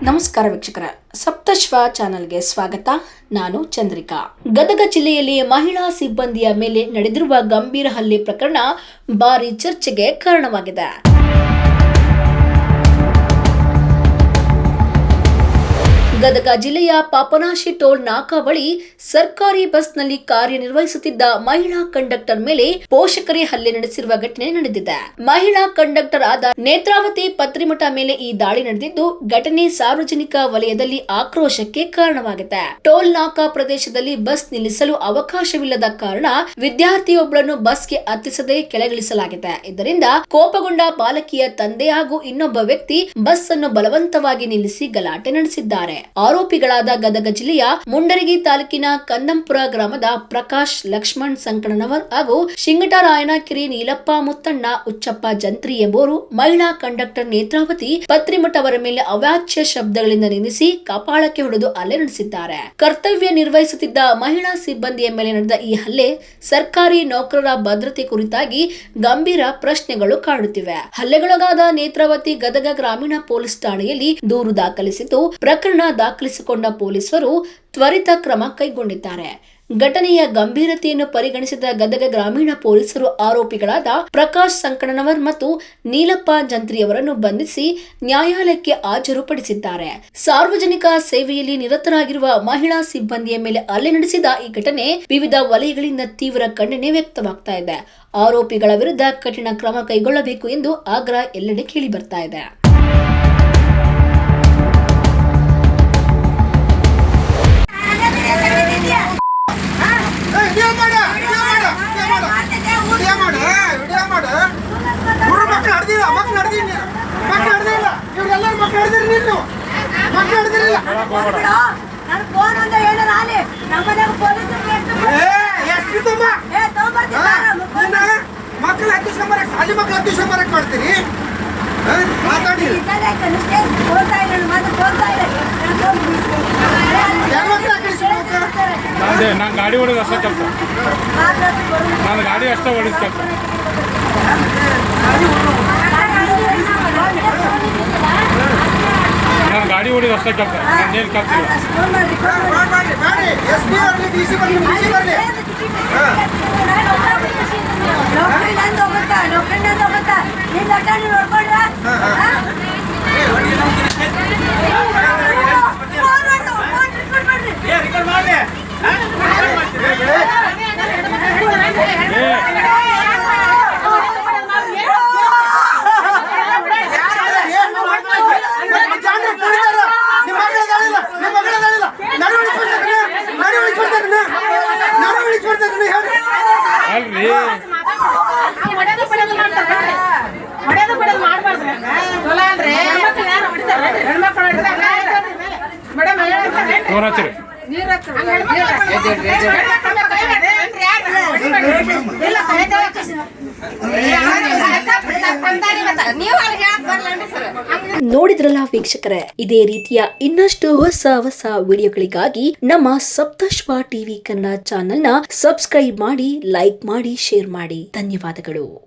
ನಮಸ್ಕಾರ ವೀಕ್ಷಕರ, ಸಪ್ತಶ್ವ ಚಾನೆಲ್ಗೆ ಸ್ವಾಗತ. ನಾನು ಚಂದ್ರಿಕಾ. ಗದಗ ಜಿಲ್ಲೆಯಲ್ಲಿ ಮಹಿಳಾ ಸಿಬ್ಬಂದಿಯ ಮೇಲೆ ನಡೆದಿರುವ ಗಂಭೀರ ಹಲ್ಲೆ ಪ್ರಕರಣ ಭಾರಿ ಚರ್ಚೆಗೆ ಕಾರಣವಾಗಿದೆ. ಗದಗ ಜಿಲ್ಲೆಯ ಪಾಪನಾಶಿ ಟೋಲ್ ನಾಕಾ ಬಳಿ ಸರ್ಕಾರಿ ಬಸ್ನಲ್ಲಿ ಕಾರ್ಯನಿರ್ವಹಿಸುತ್ತಿದ್ದ ಮಹಿಳಾ ಕಂಡಕ್ಟರ್ ಮೇಲೆ ಪೋಷಕರೇ ಹಲ್ಲೆ ನಡೆಸಿರುವ ಘಟನೆ ನಡೆದಿದೆ. ಮಹಿಳಾ ಕಂಡಕ್ಟರ್ ಆದ ನೇತ್ರಾವತಿ ಪತ್ರಿಮಠ ಮೇಲೆ ಈ ದಾಳಿ ನಡೆದಿದ್ದು, ಘಟನೆ ಸಾರ್ವಜನಿಕ ವಲಯದಲ್ಲಿ ಆಕ್ರೋಶಕ್ಕೆ ಕಾರಣವಾಗಿದೆ. ಟೋಲ್ ನಾಕಾ ಪ್ರದೇಶದಲ್ಲಿ ಬಸ್ ನಿಲ್ಲಿಸಲು ಅವಕಾಶವಿಲ್ಲದ ಕಾರಣ ವಿದ್ಯಾರ್ಥಿಯೊಬ್ಬಳನ್ನು ಬಸ್ಗೆ ಹತ್ತಿಸದೆ ಕೆಳಗಿಳಿಸಲಾಗಿದೆ. ಇದರಿಂದ ಕೋಪಗೊಂಡ ಬಾಲಕಿಯ ತಂದೆ ಹಾಗೂ ಇನ್ನೊಬ್ಬ ವ್ಯಕ್ತಿ ಬಸ್ ಅನ್ನು ಬಲವಂತವಾಗಿ ನಿಲ್ಲಿಸಿ ಗಲಾಟೆ ನಡೆಸಿದ್ದಾರೆ. ಆರೋಪಿಗಳಾದ ಗದಗ ಜಿಲ್ಲೆಯ ಮುಂಡರಗಿ ತಾಲೂಕಿನ ಕನ್ನಂಪುರ ಗ್ರಾಮದ ಪ್ರಕಾಶ್ ಲಕ್ಷ್ಮಣ್ ಸಂಕಣ್ಣನವರ್ ಹಾಗೂ ಶಿಂಗಟರಾಯನಕೆರೆ ನೀಲಪ್ಪ ಮುತ್ತಣ್ಣ ಉಚ್ಚಪ್ಪ ಜಂತ್ರಿ ಎಂಬುವರು ಮಹಿಳಾ ಕಂಡಕ್ಟರ್ ನೇತ್ರಾವತಿ ಪತ್ರಿಮಠ ಅವರ ಮೇಲೆ ಅವಾಚ್ಯ ಶಬ್ದಗಳಿಂದ ನಿಂದಿಸಿ ಕಪಾಳಕ್ಕೆ ಹೊಡೆದು ಹಲ್ಲೆ ನಡೆಸಿದ್ದಾರೆ. ಕರ್ತವ್ಯ ನಿರ್ವಹಿಸುತ್ತಿದ್ದ ಮಹಿಳಾ ಸಿಬ್ಬಂದಿಯ ಮೇಲೆ ನಡೆದ ಈ ಹಲ್ಲೆ ಸರ್ಕಾರಿ ನೌಕರರ ಭದ್ರತೆ ಕುರಿತಾಗಿ ಗಂಭೀರ ಪ್ರಶ್ನೆಗಳು ಕಾಡುತ್ತಿವೆ. ಹಲ್ಲೆಗೊಳಗಾದ ನೇತ್ರಾವತಿ ಗದಗ ಗ್ರಾಮೀಣ ಪೊಲೀಸ್ ಠಾಣೆಯಲ್ಲಿ ದೂರು ದಾಖಲಿಸಿದ್ದು, ಪ್ರಕರಣ ದಾಖಲಿಸಿಕೊಂಡ ಪೊಲೀಸರು ತ್ವರಿತ ಕ್ರಮ ಕೈಗೊಂಡಿದ್ದಾರೆ. ಘಟನೆಯ ಗಂಭೀರತೆಯನ್ನು ಪರಿಗಣಿಸಿದ ಗದಗ ಗ್ರಾಮೀಣ ಪೊಲೀಸರು ಆರೋಪಿಗಳಾದ ಪ್ರಕಾಶ್ ಸಂಕಣ್ಣನವರ್ ಮತ್ತು ನೀಲಪ್ಪ ಜಂತ್ರಿಯವರನ್ನು ಬಂಧಿಸಿ ನ್ಯಾಯಾಲಯಕ್ಕೆ ಹಾಜರುಪಡಿಸಿದ್ದಾರೆ. ಸಾರ್ವಜನಿಕ ಸೇವೆಯಲ್ಲಿ ನಿರತರಾಗಿರುವ ಮಹಿಳಾ ಸಿಬ್ಬಂದಿಯ ಮೇಲೆ ಹಲ್ಲೆ ನಡೆಸಿದ ಈ ಘಟನೆ ವಿವಿಧ ವಲಯಗಳಿಂದ ತೀವ್ರ ಖಂಡನೆ ವ್ಯಕ್ತವಾಗ್ತಾ ಇದೆ. ಆರೋಪಿಗಳ ವಿರುದ್ಧ ಕಠಿಣ ಕ್ರಮ ಕೈಗೊಳ್ಳಬೇಕು ಎಂದು ಆಗ್ರಹ ಎಲ್ಲೆಡೆ ಕೇಳಿ ಬರ್ತಾ ಇದೆ. ನಾನು ಗಾಡಿ ಹೊಡೆದು ಅಷ್ಟೇ ಕೆಲಸ, ನಾನು ಗಾಡಿ ಅಷ್ಟೇ ಹೊಡೆದ ಕೆಲಸ. ನಾನು ಗಾಡಿ ಹೊಡೆದು ಅಷ್ಟೇ ಕೆಲಸ, ನಾನೇನು ಕೆಲಸ ಇಲ್ಲ. ನೋಡಿದ್ರಲ್ಲ ವೀಕ್ಷಕರೇ, ಇದೇ ರೀತಿಯ ಇನ್ನಷ್ಟು ಹೊಸ ವಿಡಿಯೋಗಳಿಗಾಗಿ ನಮ್ಮ ಸಪ್ತಶ್ವ ಟಿವಿ ಕನ್ನಡ ಚಾನೆಲ್ನ ಸಬ್ಸ್ಕ್ರೈಬ್ ಮಾಡಿ, ಲೈಕ್ ಮಾಡಿ, ಶೇರ್ ಮಾಡಿ. ಧನ್ಯವಾದಗಳು.